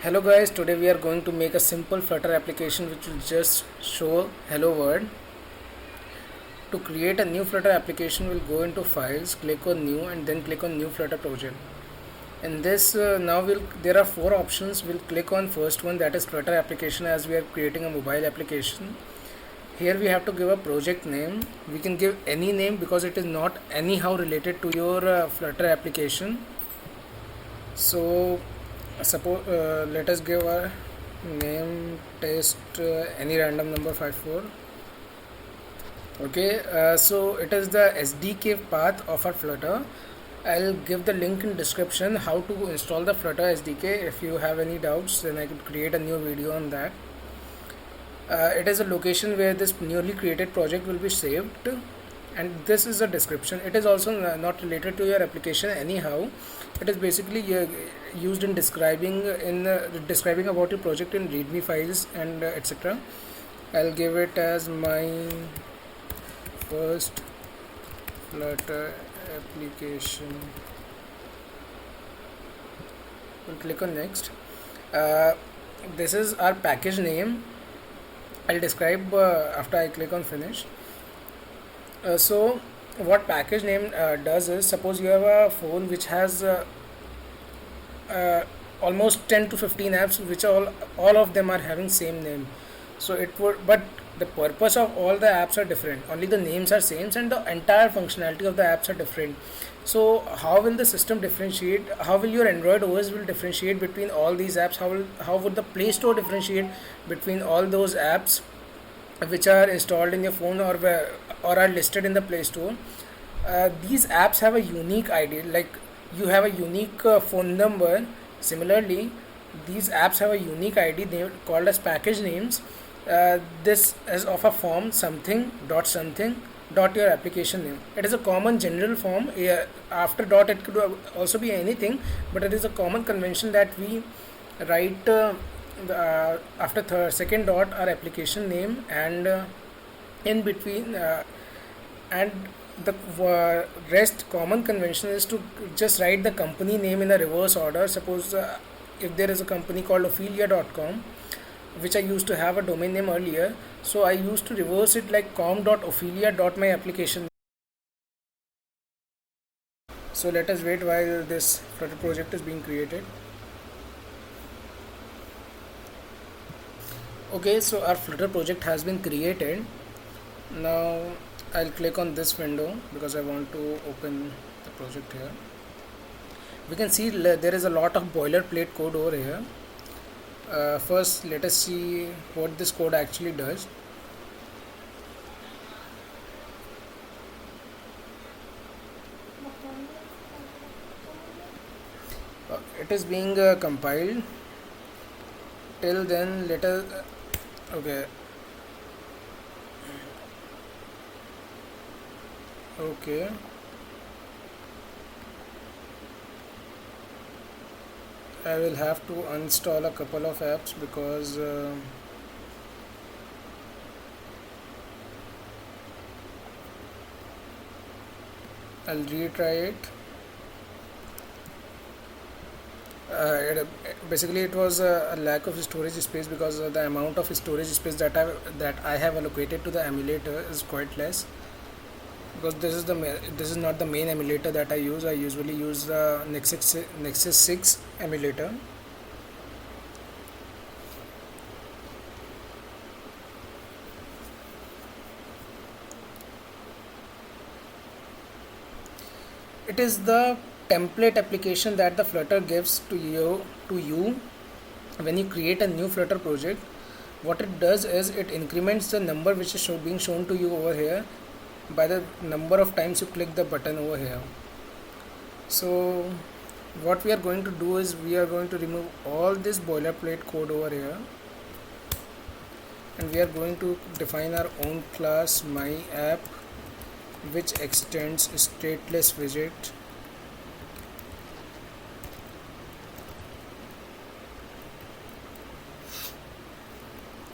Hello guys, today we are going to make a simple Flutter application which will just show hello world. To create a new Flutter application, we'll go into files, click on new and then click on new Flutter project. In this there are four options. We'll click on first one, that is Flutter application, as we are creating a mobile application. Here we have to give a project name. We can give any name because it is not anyhow related to your Flutter application. So suppose let us give a name test, any random number 54. Okay, so it is the SDK path of our Flutter. I'll give the link in description how to install the Flutter SDK. If you have any doubts, then I could create a new video on that. It is a location where this newly created project will be saved, and this is a description. It is also not related to your application anyhow. It is basically used in describing about your project in readme files and etc. I'll give it as my first Flutter application. We'll click on next. This is our package name. I'll describe after I click on finish. So what package name does is, suppose you have a phone which has almost 10 to 15 apps which all of them are having same name. So it would, but the purpose of all the apps are different, only the names are same and the entire functionality of the apps are different. So how will the system differentiate, how will your Android OS will differentiate between all these apps? How would the Play Store differentiate between all those apps which are installed in your phone or are listed in the Play Store? These apps have a unique ID, like you have a unique phone number. Similarly, these apps have a unique ID called as package names. This is of a form something dot your application name. It is a common general form. After dot it could also be anything, but it is a common convention that we write after second dot our application name, and in between and the rest common convention is to just write the company name in a reverse order. Suppose if there is a company called Ophelia.com, which I used to have a domain name earlier, so I used to reverse it like com.ophelia.myapplication. So let us wait while this Flutter project is being created. Okay, so our Flutter project has been created. Now I'll click on this window because I want to open the project here. We can see there is a lot of boilerplate code over here. First, let us see what this code actually does. It is being compiled. Till then, let us okay. I will have to uninstall a couple of apps because I'll retry it. Basically it was a lack of storage space, because the amount of storage space that I have allocated to the emulator is quite less, because this is not the main emulator that I use. I usually use the Nexus 6 emulator. It is the template application that the Flutter gives to you when you create a new Flutter project. What it does is it increments the number which is being shown to you over here by the number of times you click the button over here. So what we are going to do is we are going to remove all this boilerplate code over here, and we are going to define our own class myApp, which extends stateless widget.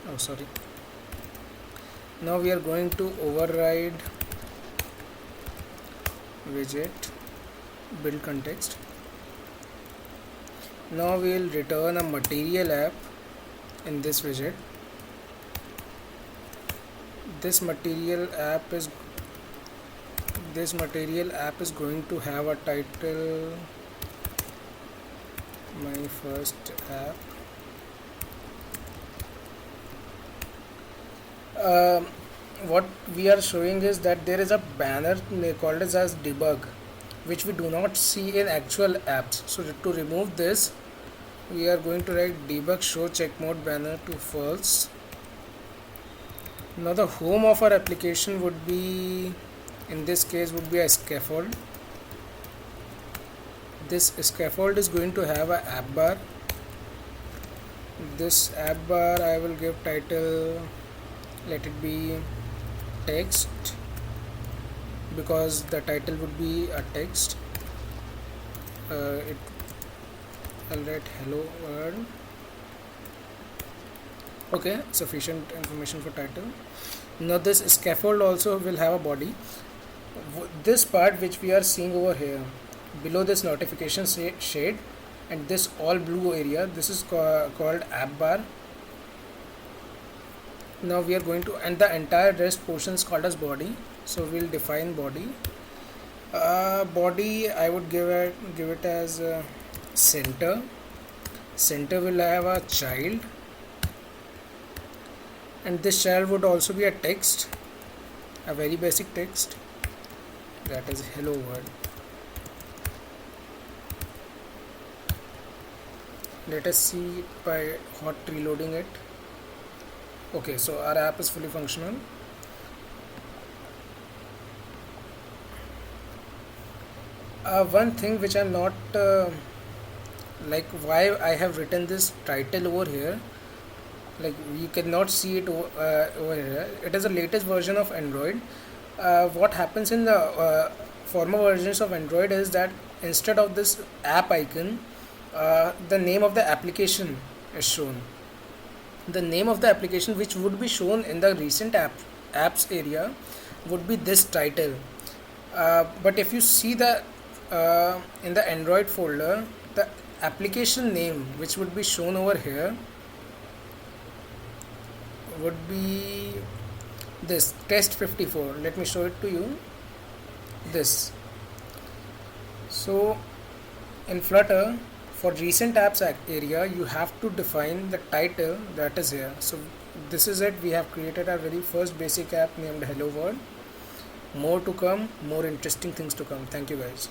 Oh, sorry. Now we are going to override widget build context. Now we'll return a material app in this widget. This material app is going to have a title, my first app. What we are showing is that there is a banner called as debug, which we do not see in actual apps. So to remove this, we are going to write debug show check mode banner to false. Now the home of our application would be, in this case, would be a scaffold. This scaffold is going to have a app bar. This app bar I will give title, let it be text, because the title would be a text. I'll write hello world. Okay, sufficient information for title. Now this scaffold also will have a body. This part which we are seeing over here below this notification shade and this all blue area, this is called app bar. Now we are going to, and the entire rest portion is called as body, so we'll define body. Body I would give it as center. Center will have a child, and this child would also be a text, a very basic text, that is hello world. Let us see by hot reloading it. Okay, so our app is fully functional. One thing which I'm not like, why I have written this title over here, like we cannot see it over here. It is the latest version of Android. What happens in the former versions of Android is that instead of this app icon, the name of the application is shown. The name of the application which would be shown in the recent apps area would be this title. But if you see the in the Android folder, the application name which would be shown over here would be this test 54. Let me show it to you. This. So in Flutter, for recent apps area, you have to define the title that is here. So this is it. We have created our very first basic app named Hello World. More to come, more interesting things to come. Thank you guys.